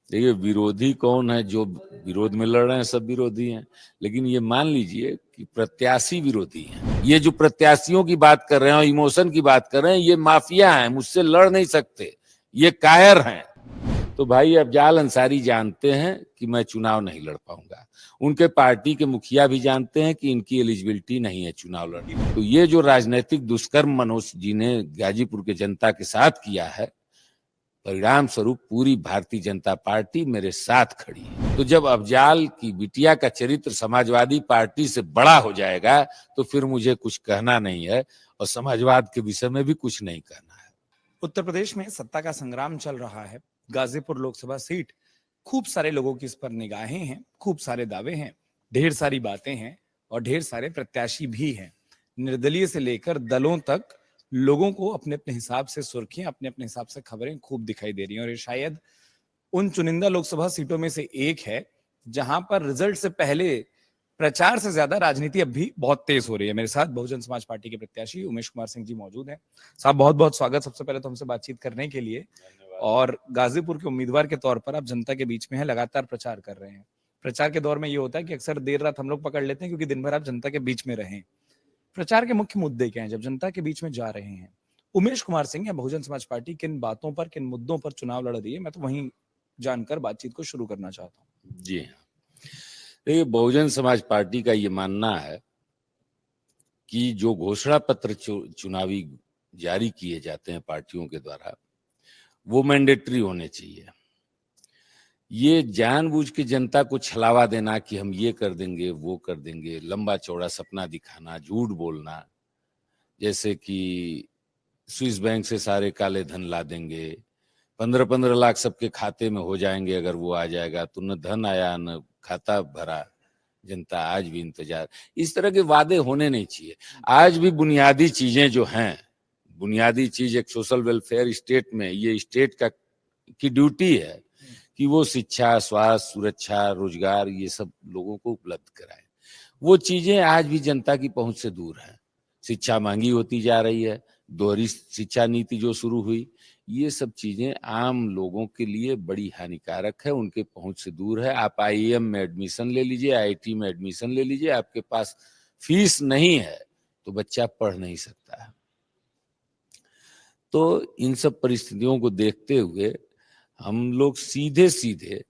देखिए, विरोधी कौन है? जो विरोध में लड़ रहे हैं सब विरोधी हैं, लेकिन ये मान लीजिए कि प्रत्याशी विरोधी हैं। ये जो प्रत्याशियों की बात कर रहे हैं और इमोशन की बात कर रहे हैं, ये माफिया हैं, मुझसे लड़ नहीं सकते, ये कायर हैं। तो भाई अफजाल अंसारी जानते हैं कि मैं चुनाव नहीं लड़ पाऊंगा, उनके पार्टी के मुखिया भी जानते हैं कि इनकी एलिजिबिलिटी नहीं है चुनाव लड़ने की। तो ये जो राजनीतिक दुष्कर्म मनोज जी ने गाजीपुर के जनता के साथ किया है, परिणाम स्वरूप पूरी भारतीय जनता पार्टी मेरे साथ खड़ी है। तो जब अफजाल की बिटिया का चरित्र समाजवादी पार्टी से बड़ा हो जाएगा तो फिर मुझे कुछ कहना नहीं है और समाजवाद के विषय में भी कुछ नहीं कहना है। उत्तर प्रदेश में सत्ता का संग्राम चल रहा है। गाजीपुर लोकसभा सीट, खूब सारे लोगों की इस पर निगाहें हैं, खूब सारे दावे हैं, ढेर सारी बातें हैं और ढेर सारे प्रत्याशी भी हैं। निर्दलीय से लेकर दलों तक लोगों को अपने अपने हिसाब से सुर्खियां, अपने अपने हिसाब से खबरें खूब दिखाई दे रही हैं और ये शायद उन चुनिंदा लोकसभा सीटों में से एक है जहां पर रिजल्ट से पहले प्रचार से ज्यादा राजनीति अब भी बहुत तेज हो रही है। मेरे साथ बहुजन समाज पार्टी के प्रत्याशी उमेश कुमार सिंह जी मौजूद हैं। साहब, बहुत बहुत स्वागत सबसे पहले तो हमसे बातचीत करने के लिए। और गाजीपुर के उम्मीदवार के तौर पर आप जनता के बीच में है, लगातार प्रचार कर रहे हैं। प्रचार के दौर में ये होता है कि अक्सर देर रात हम लोग पकड़ लेते हैं क्योंकि दिन भर आप जनता के बीच में रहें। प्रचार के मुख्य मुद्दे क्या हैं जब जनता के बीच में जा रहे हैं? उमेश कुमार सिंह या बहुजन समाज पार्टी किन बातों पर, किन मुद्दों पर चुनाव लड़ रही है, मैं तो वहीं जानकर बातचीत को शुरू करना चाहता हूँ। जी हाँ, देखिए, बहुजन समाज पार्टी का ये मानना है कि जो घोषणा पत्र चुनावी जारी किए जाते हैं पार्टियों के द्वारा, वो मैंडेटरी होने चाहिए। ये जानबूझ के जनता को छलावा देना कि हम ये कर देंगे, वो कर देंगे, लंबा चौड़ा सपना दिखाना, झूठ बोलना, जैसे कि स्विस बैंक से सारे काले धन ला देंगे, 15-15 लाख सबके खाते में हो जाएंगे अगर वो आ जाएगा, तो न धन आया न खाता भरा, जनता आज भी इंतजार। इस तरह के वादे होने नहीं चाहिए। आज भी बुनियादी चीजें जो हैं, बुनियादी चीज एक सोशल वेलफेयर स्टेट में, ये स्टेट का की ड्यूटी है कि वो शिक्षा, स्वास्थ्य, सुरक्षा, रोजगार ये सब लोगों को उपलब्ध कराए। वो चीजें आज भी जनता की पहुंच से दूर है। शिक्षा महंगी होती जा रही है, दोहरी शिक्षा नीति जो शुरू हुई, ये सब चीजें आम लोगों के लिए बड़ी हानिकारक है, उनके पहुंच से दूर है। आप आईएम में एडमिशन ले लीजिए, आईआईटी में एडमिशन ले लीजिए, आपके पास फीस नहीं है तो बच्चा पढ़ नहीं सकता है। तो इन सब परिस्थितियों को देखते हुए हम लोग सीधे सीधे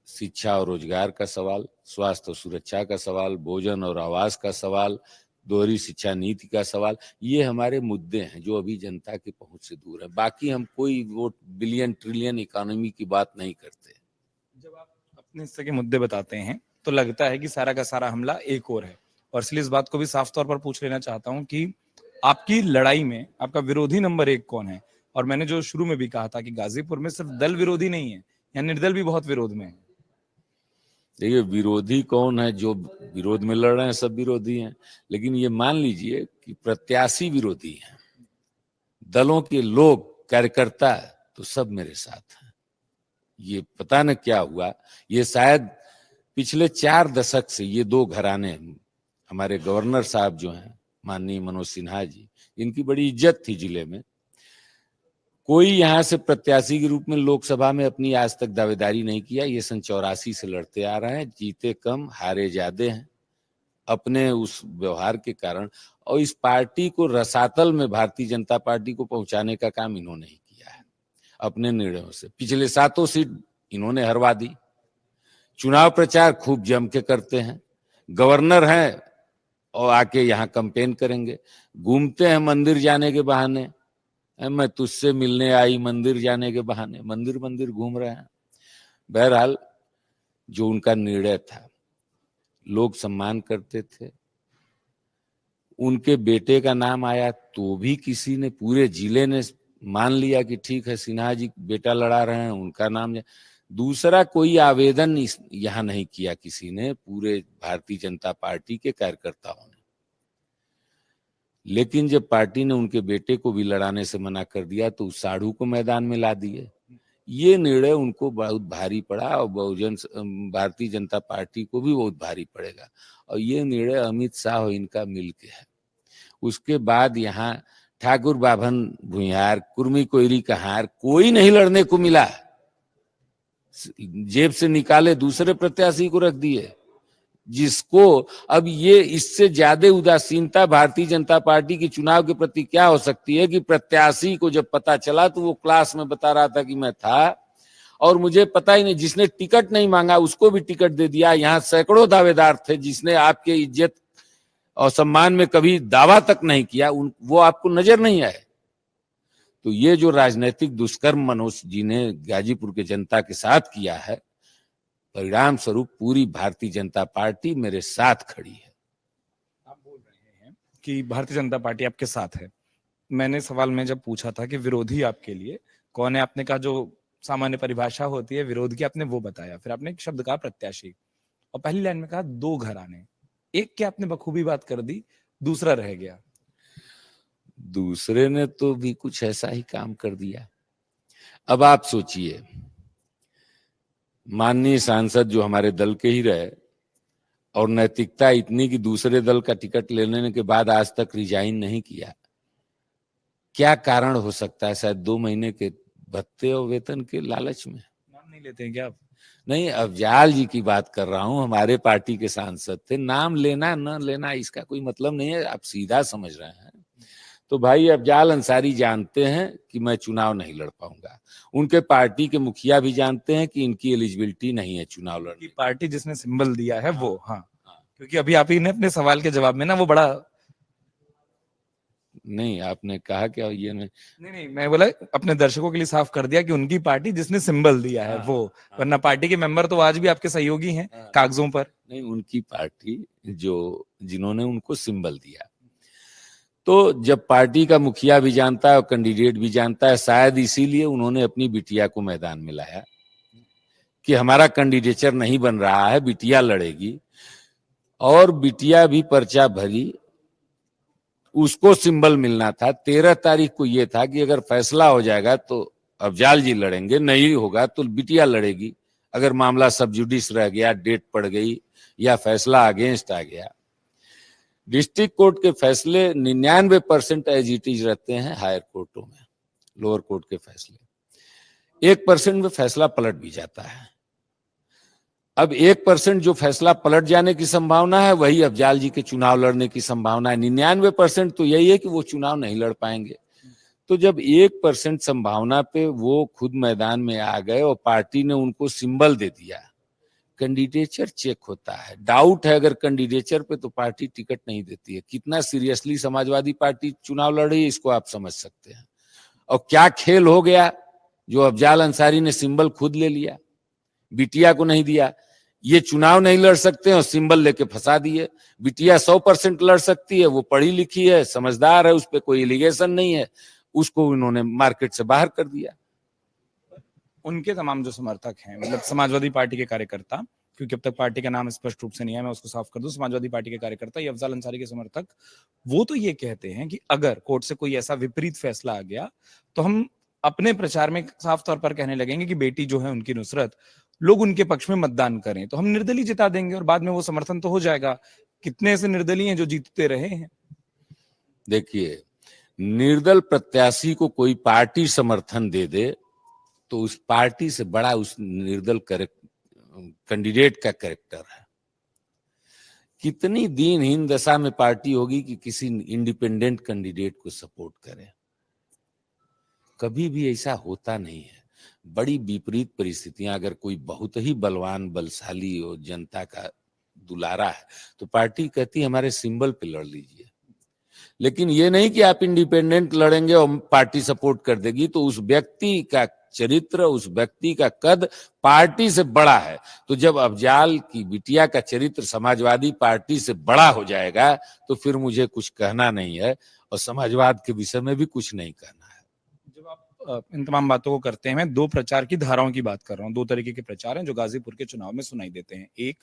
शिक्षा और रोजगार का सवाल, स्वास्थ्य और सुरक्षा का सवाल, भोजन और आवास का सवाल, दोहरी शिक्षा नीति का सवाल, ये हमारे मुद्दे हैं जो अभी जनता की पहुंच से दूर है। बाकी हम कोई वो बिलियन ट्रिलियन इकोनॉमी की बात नहीं करते। जब आप अपने हिस्से के मुद्दे बताते हैं तो लगता है कि सारा का सारा हमला एक और है, और इसलिए इस बात को भी साफ तौर पर पूछ लेना चाहता हूं कि आपकी लड़ाई में आपका विरोधी नंबर एक कौन है? और मैंने जो शुरू में भी कहा था कि गाजीपुर में सिर्फ दल विरोधी नहीं है, यहाँ निर्दल भी बहुत विरोध में है। देखिए, विरोधी कौन है? जो विरोध में लड़ रहे हैं सब विरोधी हैं, लेकिन ये मान लीजिए कि प्रत्याशी विरोधी हैं, दलों के लोग, कार्यकर्ता तो सब मेरे साथ हैं। ये पता न क्या हुआ, ये शायद पिछले 4 दशक से ये दो घराने, हमारे गवर्नर साहब जो हैं माननीय मनोज सिन्हा जी, इनकी बड़ी इज्जत थी जिले में। कोई यहाँ से प्रत्याशी के रूप में लोकसभा में अपनी आज तक दावेदारी नहीं किया। ये सन 84 से लड़ते आ रहे हैं, जीते कम हारे ज्यादा हैं अपने उस व्यवहार के कारण। और इस पार्टी को रसातल में भारतीय जनता पार्टी को पहुंचाने का काम इन्होंने ही किया है अपने निर्णयों से। पिछले 7 सीट इन्होंने हरवा दी। चुनाव प्रचार खूब जम के करते हैं, गवर्नर हैं और आके यहाँ कैंपेन करेंगे, घूमते हैं मंदिर जाने के बहाने, मैं तुझसे मिलने आई मंदिर जाने के बहाने, मंदिर मंदिर घूम रहे हैं। बहरहाल जो उनका निर्णय था, लोग सम्मान करते थे। उनके बेटे का नाम आया तो भी किसी ने, पूरे जिले ने मान लिया कि ठीक है सिन्हा जी बेटा लड़ा रहे हैं, उनका नाम। दूसरा कोई आवेदन यहाँ नहीं किया किसी ने, पूरे भारतीय जनता पार्टी के कार्यकर्ताओं ने। लेकिन जब पार्टी ने उनके बेटे को भी लड़ाने से मना कर दिया तो उस साढ़ू को मैदान में ला दिए। ये निर्णय उनको बहुत भारी पड़ा और भारतीय जनता पार्टी को भी बहुत भारी पड़ेगा। और ये निर्णय अमित शाह और इनका मिलके है। उसके बाद यहाँ ठाकुर बाभन भुइयार, कुर्मी कोयरी कहार, कोई नहीं लड़ने को मिला। जेब से निकाले दूसरे प्रत्याशी को रख दिए, जिसको अब ये इससे ज्यादा उदासीनता भारतीय जनता पार्टी के चुनाव के प्रति क्या हो सकती है कि प्रत्याशी को जब पता चला तो वो क्लास में बता रहा था कि मैं था और मुझे पता ही नहीं, जिसने टिकट नहीं मांगा उसको भी टिकट दे दिया। यहाँ सैकड़ों दावेदार थे जिसने आपके इज्जत और सम्मान में कभी दावा तक नहीं किया, वो आपको नजर नहीं आए। तो ये जो राजनीतिक दुष्कर्म मनोज जी ने गाजीपुर के जनता के साथ किया है, परिणाम स्वरूप पूरी भारतीय जनता पार्टी मेरे साथ खड़ी है। आप बोल रहे हैं कि भारतीय जनता पार्टी आपके साथ है। मैंने सवाल में जब पूछा था कि विरोधी आपके लिए कौन है, आपने कहा जो सामान्य परिभाषा होती है विरोध की, आपने वो बताया। फिर आपने एक शब्द कहा प्रत्याशी, और पहली लाइन में कहा दो घराने। एक के आपने बखूबी बात कर दी, दूसरा रह गया। दूसरे ने तो भी कुछ ऐसा ही काम कर दिया। अब आप सोचिए, माननीय सांसद जो हमारे दल के ही रहे और नैतिकता इतनी कि दूसरे दल का टिकट ले लेने के बाद आज तक रिजाइन नहीं किया, क्या कारण हो सकता है? शायद 2 महीने के भत्ते और वेतन के लालच में। नाम नहीं लेते हैं क्या आप? नहीं, अफजाल जी की बात कर रहा हूं, हमारे पार्टी के सांसद थे। नाम लेना न लेना इसका कोई मतलब नहीं है, आप सीधा समझ रहे हैं। तो भाई अफजाल अंसारी जानते हैं कि मैं चुनाव नहीं लड़ पाऊंगा, उनके पार्टी के मुखिया भी जानते हैं कि इनकी एलिजिबिलिटी नहीं है चुनाव लड़ने की। पार्टी जिसने सिंबल दिया है वो, हाँ, क्योंकि अभी आप ही ने अपने सवाल के जवाब में ना वो बड़ा नहीं, आपने कहा क्या ये नहीं, मैं बोला अपने दर्शकों के लिए साफ कर दिया कि उनकी पार्टी जिसने सिंबल दिया है वो, वरना पार्टी के मेंबर तो आज भी आपके सहयोगी हैं कागजों पर। नहीं, उनकी पार्टी जो जिन्होंने उनको सिंबल दिया। तो जब पार्टी का मुखिया भी जानता है और कैंडिडेट भी जानता है, शायद इसीलिए उन्होंने अपनी बिटिया को मैदान में लाया कि हमारा कैंडिडेचर नहीं बन रहा है, बिटिया लड़ेगी। और बिटिया भी पर्चा भरी, उसको सिंबल मिलना था। 13 तारीख को यह था कि अगर फैसला हो जाएगा तो अफजाल जी लड़ेंगे, नहीं होगा तो बिटिया लड़ेगी। अगर मामला सब जुडिस रह गया, डेट पड़ गई या फैसला अगेंस्ट आ गया। डिस्ट्रिक्ट कोर्ट के फैसले 99% एज इट इज रहते हैं हायर कोर्टों में, लोअर कोर्ट के फैसले 1% में फैसला पलट भी जाता है। अब 1% जो फैसला पलट जाने की संभावना है वही अफजाल जी के चुनाव लड़ने की संभावना है। 99% तो यही है कि वो चुनाव नहीं लड़ पाएंगे। तो जब 1% संभावना पे वो खुद मैदान में आ गए और पार्टी ने उनको सिंबल दे दिया, कैंडिडेचर चेक होता है। डाउट है अगर कैंडिडेचर पे तो पार्टी टिकट नहीं देती है। कितना सीरियसली समाजवादी पार्टी चुनाव लड़ रही है इसको आप समझ सकते हैं। और क्या खेल हो गया जो अफजाल अंसारी ने सिंबल खुद ले लिया, बिटिया को नहीं दिया। ये चुनाव नहीं लड़ सकते और सिंबल लेके फंसा दिए। बिटिया 100% लड़ सकती है, वो पढ़ी लिखी है, समझदार है, उस पर कोई एलिगेशन नहीं है, उसको उन्होंने मार्केट से बाहर कर दिया। उनके तमाम जो समर्थक हैं, मतलब समाजवादी पार्टी के कार्यकर्ता, क्योंकि अब तक पार्टी का नाम स्पष्ट रूप से नहीं है, मैं उसको साफ कर दूं, समाजवादी पार्टी के कार्यकर्ता ये अफजाल अंसारी के समर्थक, वो तो ये कहते हैं कि अगर कोर्ट से कोई ऐसा विपरीत फैसला आ गया तो हम अपने प्रचार में साफ तौर पर कहने लगेंगे कि बेटी जो है उनकी नुसरत, लोग उनके पक्ष में मतदान करें तो हम निर्दलीय जिता देंगे और बाद में वो समर्थन तो हो जाएगा। कितने ऐसे निर्दलीय हैं जो जीतते रहे हैं? देखिए, निर्दल प्रत्याशी को कोई पार्टी समर्थन दे दे तो उस पार्टी से बड़ा उस निर्दल कैंडिडेट का कैरेक्टर है। कितनी दीनहीन दशा में पार्टी होगी कि किसी इंडिपेंडेंट कैंडिडेट को सपोर्ट करे। कभी भी ऐसा होता नहीं है। बड़ी विपरीत परिस्थितियां, अगर कोई बहुत ही बलवान बलशाली और जनता का दुलारा है तो पार्टी कहती है हमारे सिंबल पे लड़ लीजिए। लेकिन ये नहीं कि आप इंडिपेंडेंट लड़ेंगे और पार्टी सपोर्ट कर देगी, तो उस व्यक्ति का चरित्र, उस व्यक्ति का कद पार्टी से बड़ा है। तो जब अफजाल की बिटिया का चरित्र समाजवादी पार्टी से बड़ा हो जाएगा तो फिर मुझे कुछ कहना नहीं है और समाजवाद के विषय में भी कुछ नहीं कहना है। जब आप इन तमाम बातों को करते हैं, मैं दो प्रचार की धाराओं की बात कर रहा हूं। दो तरीके के प्रचार हैं जो गाजीपुर के चुनाव में सुनाई देते हैं। एक,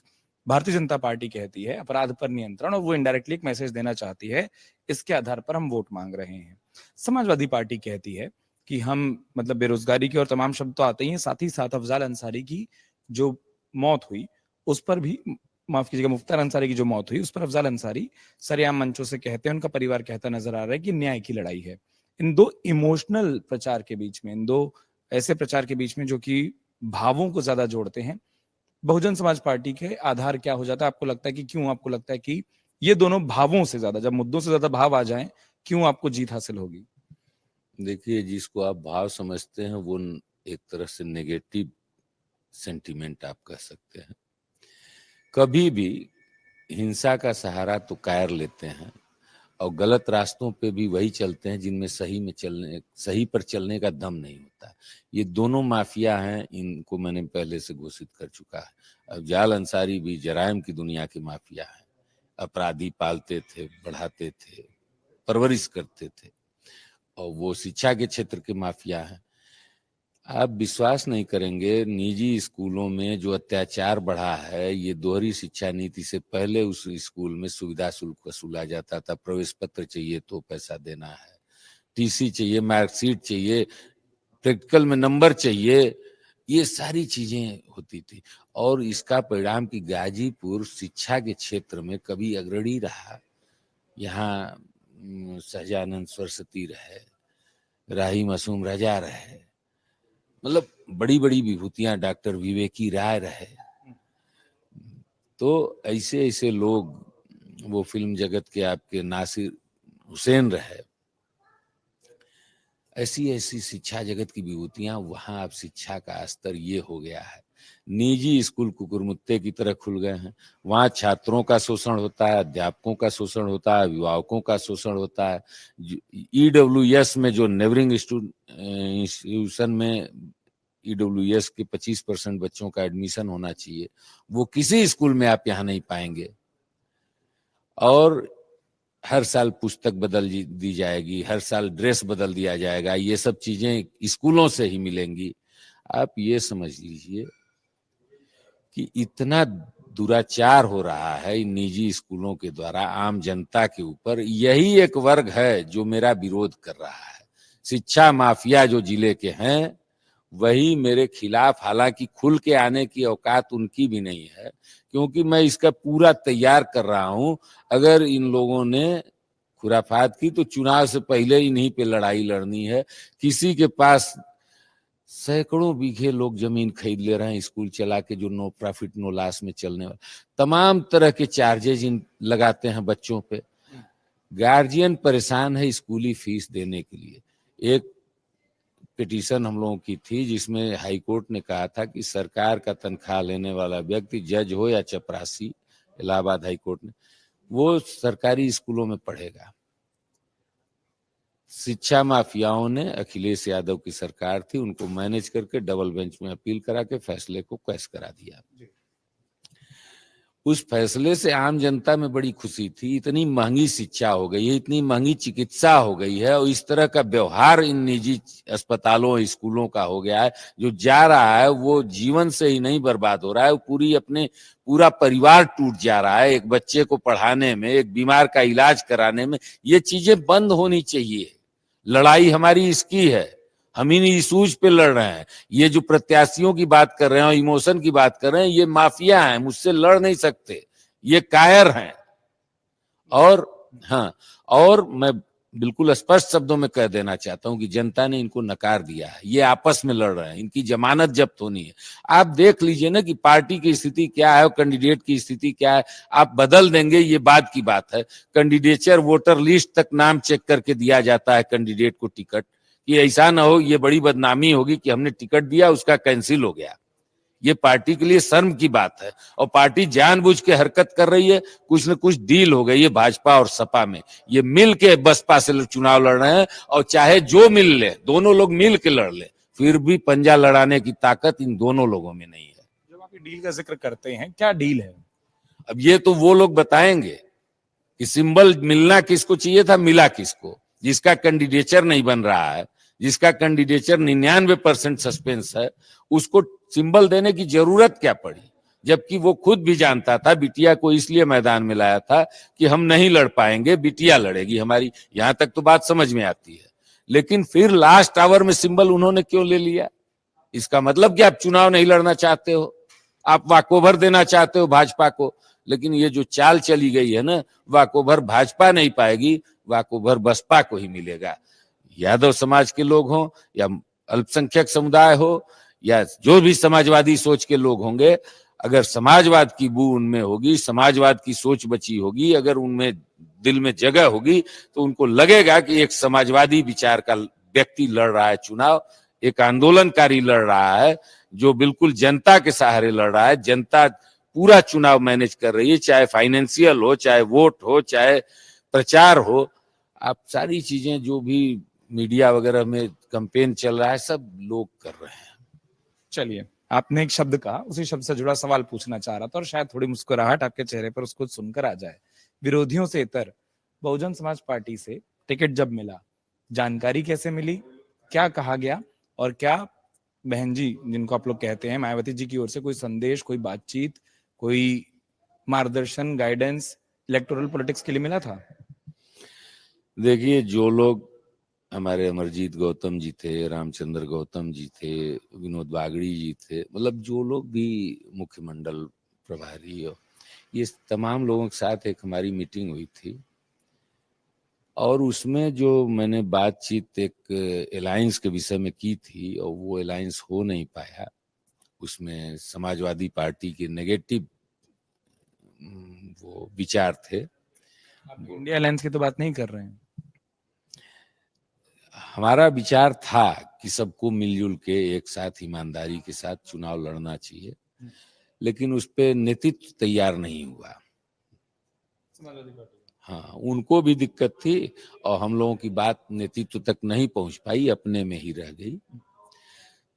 भारतीय जनता पार्टी कहती है अपराध पर नियंत्रण, और वो इनडायरेक्टली एक मैसेज देना चाहती है, इसके आधार पर हम वोट मांग रहे हैं। समाजवादी पार्टी कहती है कि हम मतलब बेरोजगारी की और तमाम शब्द तो आते ही हैं, साथ ही साथ अफजाल अंसारी की जो मौत हुई उस पर भी, माफ कीजिएगा, मुख्तार अंसारी की जो मौत हुई उस पर अफजाल अंसारी सरेआम मंचों से कहते हैं, उनका परिवार कहता नजर आ रहा है कि न्याय की लड़ाई है। इन दो इमोशनल प्रचार के बीच में, इन दो ऐसे प्रचार के बीच में जो कि भावों को ज्यादा जोड़ते हैं। बहुजन समाज पार्टी के आधार क्या हो जाता है आपको लगता है कि क्यों आपको लगता है कि ये दोनों भावों से ज्यादा, जब मुद्दों से ज्यादा भाव आ जाएं, क्यों आपको जीत हासिल होगी? देखिए, जिसको आप भाव समझते हैं वो एक तरह से नेगेटिव सेंटीमेंट आप कह सकते हैं। कभी भी हिंसा का सहारा तो कायर लेते हैं और गलत रास्तों पे भी वही चलते हैं जिनमें सही पर चलने का दम नहीं होता। ये दोनों माफिया हैं, इनको मैंने पहले से घोषित कर चुका है। अफजाल अंसारी भी जराइम की दुनिया के माफिया हैं। अपराधी पालते थे, बढ़ाते थे, परवरिश करते थे, और वो शिक्षा के क्षेत्र के माफिया हैं। आप विश्वास नहीं करेंगे, निजी स्कूलों में जो अत्याचार बढ़ा है, ये दोहरी शिक्षा नीति से पहले उस स्कूल में सुविधा शुल्क वसूला जाता था। प्रवेश पत्र चाहिए तो पैसा देना है, टीसी चाहिए, मार्कशीट चाहिए, प्रैक्टिकल में नंबर चाहिए, ये सारी चीजें होती थी। और इसका परिणाम कि गाजीपुर शिक्षा के क्षेत्र में कभी अग्रणी रहा। यहाँ सहजानंद सरस्वती रहे, राही मासूम रजा रहे, मतलब बड़ी बड़ी विभूतियां, डॉक्टर विवेकी राय रहे। तो ऐसे ऐसे लोग, वो फिल्म जगत के आपके नासिर हुसैन रहे, ऐसी ऐसी शिक्षा जगत की विभूतियां, वहां अब शिक्षा का स्तर ये हो गया है। निजी स्कूल कुकुरमुत्ते की तरह खुल गए हैं। वहां छात्रों का शोषण होता है, अध्यापकों का शोषण होता है, अभिभावकों का शोषण होता है। ईडब्ल्यूएस में जो नेबरिंग इंस्टीट्यूशन में ईडब्ल्यूएस के 25% बच्चों का एडमिशन होना चाहिए, वो किसी स्कूल में आप यहाँ नहीं पाएंगे। और हर साल पुस्तक बदल दी जाएगी, हर साल ड्रेस बदल दिया जाएगा, ये सब चीजें स्कूलों से ही मिलेंगी। आप ये समझ लीजिए कि इतना दुराचार हो रहा है इन निजी स्कूलों के द्वारा आम जनता के ऊपर। यही एक वर्ग है जो मेरा विरोध कर रहा है। शिक्षा माफिया जो जिले के हैं वही मेरे खिलाफ, हालांकि खुल के आने की औकात उनकी भी नहीं है, क्योंकि मैं इसका पूरा तैयार कर रहा हूं। अगर इन लोगों ने खुराफात की तो चुनाव से पहले इन्हीं पे लड़ाई लड़नी है। किसी के पास सैकड़ों बीघे लोग जमीन खरीद ले रहे हैं स्कूल चला के, जो नो प्रॉफिट नो लॉस में चलने वाला, तमाम तरह के चार्जेज इन लगाते हैं बच्चों पे। गार्जियन परेशान है स्कूली फीस देने के लिए। एक पिटीशन हम लोगों की थी जिसमें हाई कोर्ट ने कहा था कि सरकार का तनख्वाह लेने वाला व्यक्ति, जज हो या चपरासी, इलाहाबाद हाई कोर्ट ने, वो सरकारी स्कूलों में पढ़ेगा। शिक्षा माफियाओं ने, अखिलेश यादव की सरकार थी, उनको मैनेज करके डबल बेंच में अपील करा के फैसले को कैश करा दिया। उस फैसले से आम जनता में बड़ी खुशी थी। इतनी महंगी शिक्षा हो गई है, इतनी महंगी चिकित्सा हो गई है, और इस तरह का व्यवहार इन निजी अस्पतालों स्कूलों का हो गया है। जो जा रहा है वो जीवन से ही नहीं बर्बाद हो रहा है, वो पूरा परिवार टूट जा रहा है। एक बच्चे को पढ़ाने में, एक बीमार का इलाज कराने में, ये चीजें बंद होनी चाहिए। लड़ाई हमारी इसकी है, हम इन इशूज पे लड़ रहे हैं। ये जो प्रत्याशियों की बात कर रहे हैं और इमोशन की बात कर रहे हैं, ये माफिया हैं, मुझसे लड़ नहीं सकते, ये कायर हैं। और हाँ, और मैं बिल्कुल स्पष्ट शब्दों में कह देना चाहता हूं कि जनता ने इनको नकार दिया है। ये आपस में लड़ रहे हैं, इनकी जमानत जब्त होनी है। आप देख लीजिए ना कि पार्टी की स्थिति क्या है और कैंडिडेट की स्थिति क्या है। आप बदल देंगे, ये बात की बात है। कैंडिडेचर, वोटर लिस्ट तक नाम चेक करके दिया जाता है कैंडिडेट को टिकट, कि ऐसा ना हो ये बड़ी बदनामी होगी कि हमने टिकट दिया उसका कैंसिल हो गया। ये पार्टी के लिए शर्म की बात है, और पार्टी जानबूझ के हरकत कर रही है। कुछ न कुछ डील हो गई है भाजपा और सपा में, ये मिल के बसपा से चुनाव लड़ रहे हैं, और चाहे जो मिल ले, दोनों लोग मिल के लड़ ले, फिर भी पंजा लड़ाने की ताकत इन दोनों लोगों में नहीं है। जब आप डील का जिक्र करते हैं, क्या डील है? अब ये तो वो लोग बताएंगे कि सिंबल मिलना किसको चाहिए था, मिला किसको। जिसका कैंडिडेचर नहीं बन रहा है, जिसका कैंडिडेचर 99% सस्पेंस है, उसको सिंबल देने की जरूरत क्या पड़ी? जबकि वो खुद भी जानता था, बिटिया को इसलिए मैदान में लाया था कि हम नहीं लड़ पाएंगे, बिटिया लड़ेगी हमारी। यहां तक तो बात समझ में आती है। लेकिन फिर लास्ट आवर में सिंबल उन्होंने क्यों ले लिया? इसका मतलब कि आप चुनाव नहीं लड़ना चाहते हो, आप वाकोभर देना चाहते हो भाजपा को। लेकिन ये जो चाल चली गई है ना, वाकोभर भाजपा नहीं पाएगी, वाकोभर बसपा को ही मिलेगा। यादव समाज के लोग हों या अल्पसंख्यक समुदाय हो या जो भी समाजवादी सोच के लोग होंगे, अगर समाजवाद की बू उनमें होगी, समाजवाद की सोच बची होगी, अगर उनमें दिल में जगह होगी, तो उनको लगेगा कि एक समाजवादी विचार का व्यक्ति लड़ रहा है चुनाव, एक आंदोलनकारी लड़ रहा है जो बिल्कुल जनता के सहारे लड़ रहा है, जनता पूरा चुनाव मैनेज कर रही है, चाहे फाइनेंशियल हो, चाहे वोट हो, चाहे प्रचार हो। आप सारी चीजें जो भी मीडिया वगैरह में कैंपेन चल रहा है, सब लोग कर रहे हैं। चलिए, आपने एक शब्द कहा, उसी शब्द से जुड़ा सवाल पूछना चाह रहा था और शायद थोड़ी मुस्कुराहट आपके चेहरे पर उसको सुनकर आ जाए। विरोधियों से इतर बहुजन समाज पार्टी से टिकट जब मिला, जानकारी कैसे मिली, क्या कहा गया, और क्या बहन जी जिनको आप लोग कहते हैं मायावती जी की ओर से कोई संदेश, कोई बातचीत, कोई मार्गदर्शन, गाइडेंस इलेक्टोरल पॉलिटिक्स के लिए मिला था? देखिए, जो लोग हमारे अमरजीत गौतम जी थे, रामचंद्र गौतम जी थे, विनोद बागड़ी जी थे, मतलब जो लोग भी मुख्य मंडल प्रभारी हो, ये तमाम लोगों के साथ एक हमारी मीटिंग हुई थी और उसमें जो मैंने बातचीत एक अलायंस के विषय में की थी और वो अलायंस हो नहीं पाया, उसमें समाजवादी पार्टी के नेगेटिव वो विचार थे। आप इंडिया अलायंस की तो बात नहीं कर रहे हैं? हमारा विचार था कि सबको मिलजुल के एक साथ ईमानदारी के साथ चुनाव लड़ना चाहिए, लेकिन उस पे नेतृत्व तैयार नहीं हुआ। हाँ, उनको भी दिक्कत थी और हम लोगों की बात नेतृत्व तक नहीं पहुंच पाई, अपने में ही रह गई,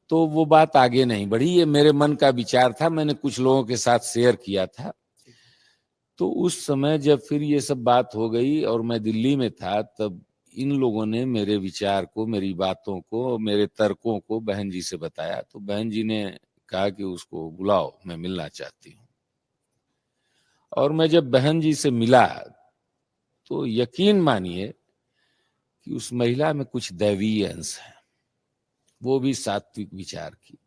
तो वो बात आगे नहीं बढ़ी। ये मेरे मन का विचार था, मैंने कुछ लोगों के साथ शेयर किया था। तो उस समय जब फिर ये सब बात हो गई और मैं दिल्ली में था, तब इन लोगों ने मेरे विचार को, मेरी बातों को, मेरे तर्कों को बहन जी से बताया, तो बहन जी ने कहा कि उसको बुलाओ, मैं मिलना चाहती हूँ। और मैं जब बहन जी से मिला तो यकीन मानिए कि उस महिला में कुछ दैवीय अंश है, वो भी सात्विक विचार की।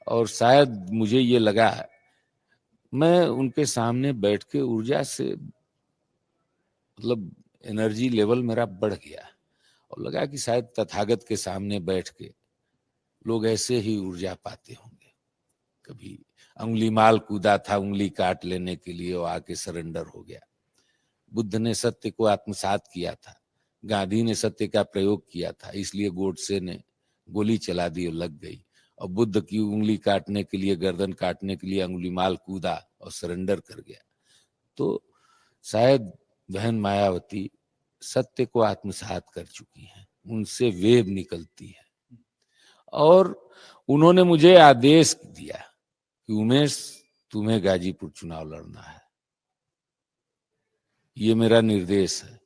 और शायद मुझे ये लगा, मैं उनके सामने बैठ के ऊर्जा से, मतलब एनर्जी लेवल मेरा बढ़ गया और लगा कि शायद तथागत के सामने बैठ के लोग ऐसे ही ऊर्जा पाते होंगे। कभी उंगली माल कूदा था उंगली काट लेने के लिए और आके सरेंडर हो गया। बुद्ध ने सत्य को आत्मसात किया था, गांधी ने सत्य का प्रयोग किया था, इसलिए गोडसे ने गोली चला दी और लग गई। और बुद्ध की उंगली काटने के लिए, गर्दन काटने के लिए उंगली माल कूदा और सरेंडर कर गया। तो शायद बहन मायावती सत्य को आत्मसात कर चुकी हैं, उनसे वेव निकलती है। और उन्होंने मुझे आदेश दिया कि उमेश, तुम्हें गाजीपुर चुनाव लड़ना है, ये मेरा निर्देश है।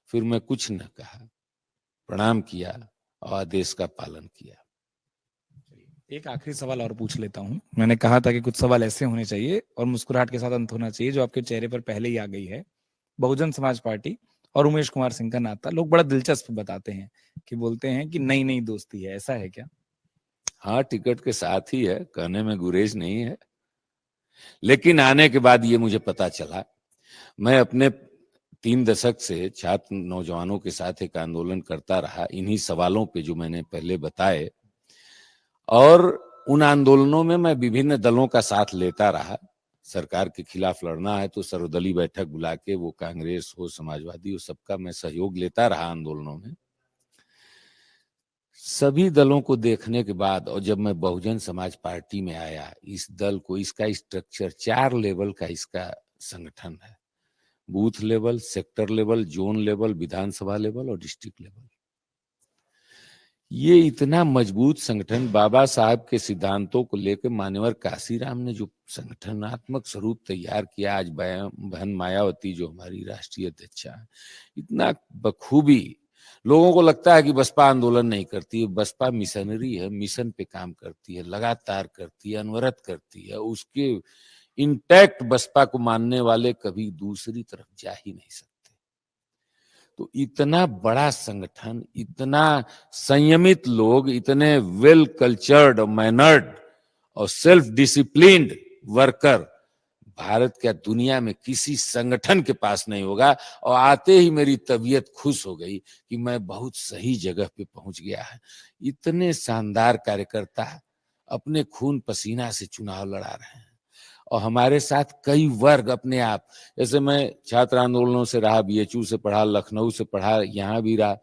फिर मैं कुछ न कहा, प्रणाम किया और आदेश का पालन किया। एक आखिरी सवाल और पूछ लेता हूं। मैंने कहा था कि कुछ सवाल ऐसे होने चाहिए और मुस्कुराहट के साथ अंत होना चाहिए जो आपके चेहरे पर पहले ही आ गई है। बहुजन समाज पार्टी और उमेश कुमार सिंह का नाता लोग बड़ा दिलचस्प बताते हैं, कि बोलते हैं कि नई नई दोस्ती है, ऐसा है क्या? हाँ, टिकट के साथ ही है, कहने में गुरेज नहीं है। लेकिन आने के बाद ये मुझे पता चला, मैं अपने 3 दशक से छात्र नौजवानों के साथ एक आंदोलन करता रहा, इन्हीं सवालों पे जो मैंने पहले बताए, और उन आंदोलनों में मैं विभिन्न दलों का साथ लेता रहा। सरकार के खिलाफ लड़ना है तो सर्वदलीय बैठक बुला के, वो कांग्रेस हो, समाजवादी हो, सबका मैं सहयोग लेता रहा आंदोलनों में। सभी दलों को देखने के बाद और जब मैं बहुजन समाज पार्टी में आया, इस दल को, इसका स्ट्रक्चर 4 लेवल का इसका संगठन है, booth level, sector level, zone level, Vidhan Sabha level और डिस्ट्रिक्ट लेवल। ये इतना मजबूत संगठन, बाबा साहब के सिद्धांतों को लेकर मान्यवर काशीराम ने जो संगठनात्मक स्वरूप तैयार किया, आज बहन मायावती जो हमारी राष्ट्रीय अध्यक्षा है, इतना बखूबी। लोगों को लगता है कि बसपा आंदोलन नहीं करती है, बसपा मिशनरी है, मिशन पे काम करती है, लगातार करती है, अनवरत करती है। उसके इंटैक्ट बसपा को मानने वाले कभी दूसरी तरफ जा ही नहीं सकते। तो इतना बड़ा संगठन, इतना संयमित लोग, इतने वेल कल्चर्ड और मैनर्ड और सेल्फ डिसिप्लिन्ड वर्कर भारत क्या दुनिया में किसी संगठन के पास नहीं होगा। और आते ही मेरी तबीयत खुश हो गई कि मैं बहुत सही जगह पे पहुंच गया है। इतने शानदार कार्यकर्ता अपने खून पसीना से चुनाव लड़ा रहे हैं। और हमारे साथ कई वर्ग अपने आप, जैसे मैं छात्र आंदोलनों से रहा, बीएचयू से पढ़ा, लखनऊ से पढ़ा, यहाँ भी रहा,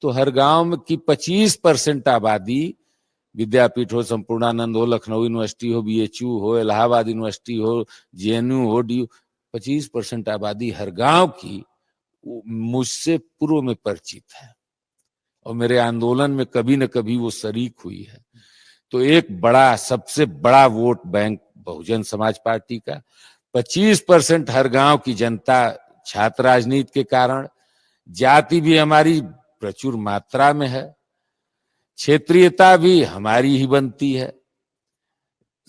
तो हर गांव में की 25% आबादी, विद्यापीठ हो, संपूर्णानंद हो, लखनऊ यूनिवर्सिटी हो, बीएचयू हो, इलाहाबाद यूनिवर्सिटी हो, जेएनयू हो, डी 25% आबादी हर गांव की मुझसे पूर्व में परिचित है और मेरे आंदोलन में कभी न कभी वो शरीक हुई है। तो एक बड़ा, सबसे बड़ा vote bank Bahujan Samaj party का, 25% हर गांव की जनता छात्र राजनीति के कारण, जाति भी हमारी प्रचुर मात्रा में है, क्षेत्रीयता भी हमारी ही बनती है।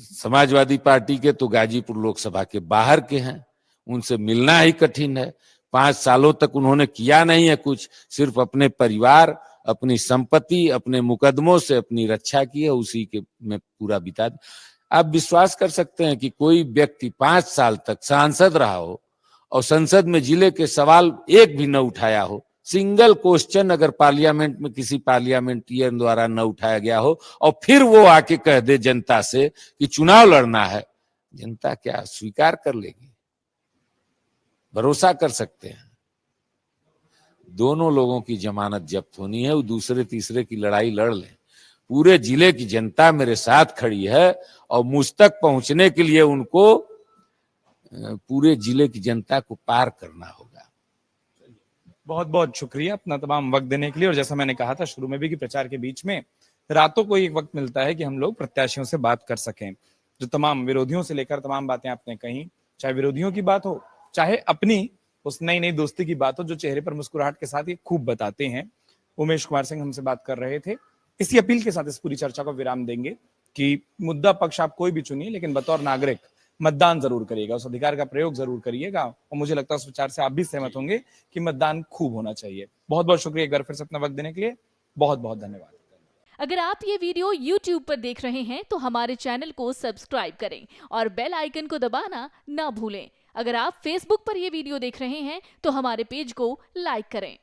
समाजवादी पार्टी के तो गाजीपुर लोकसभा के बाहर के हैं, उनसे मिलना ही कठिन है। 5 सालों तक उन्होंने किया नहीं है कुछ, सिर्फ अपने परिवार, अपनी संपत्ति, अपने मुकदमों से अपनी रक्षा की है, उसी के में पूरा बिता। आप विश्वास कर सकते हैं कि कोई व्यक्ति 5 साल तक सांसद रहा हो और संसद में जिले के सवाल एक भी न उठाया हो, सिंगल क्वेश्चन अगर पार्लियामेंट में किसी पार्लियामेंटियन द्वारा न उठाया गया हो, और फिर वो आके कह दे जनता से कि चुनाव लड़ना है, जनता क्या स्वीकार कर लेगी? भरोसा कर सकते हैं। दोनों लोगों की जमानत जब्त होनी है, वो दूसरे तीसरे की लड़ाई लड़ लें। पूरे जिले की जनता मेरे साथ खड़ी है और मुझ तक पहुंचने के लिए उनको पूरे जिले की जनता को पार करना होगा। बहुत बहुत शुक्रिया अपना तमाम वक्त देने के लिए। और जैसा मैंने कहा था शुरू में भी कि प्रचार के बीच में रातों को एक वक्त मिलता है कि हम लोग प्रत्याशियों से बात कर सकें। जो तमाम विरोधियों से लेकर तमाम बातें आपने कही, चाहे विरोधियों की बात हो, चाहे अपनी उस नई नई दोस्ती की बात हो, जो चेहरे पर मुस्कुराहट के साथ ये खूब बताते हैं। उमेश कुमार सिंह हमसे बात कर रहे थे। इसी अपील के साथ इस पूरी चर्चा को विराम देंगे कि मुद्दा पक्ष आप कोई भी चुनिए, लेकिन बतौर नागरिक मतदान जरूर करिएगा, उस अधिकार का प्रयोग जरूर करिएगा। और मुझे लगता है उस विचार से आप भी सहमत होंगे कि मतदान खूब होना चाहिए। बहुत बहुत शुक्रिया एक बार फिर से अपना वक्त देने के लिए। बहुत बहुत धन्यवाद। अगर आप ये वीडियो YouTube पर देख रहे हैं तो हमारे चैनल को सब्सक्राइब करें और बेल आइकन को दबाना ना भूलें। अगर आप Facebook पर ये वीडियो देख रहे हैं तो हमारे पेज को लाइक करें।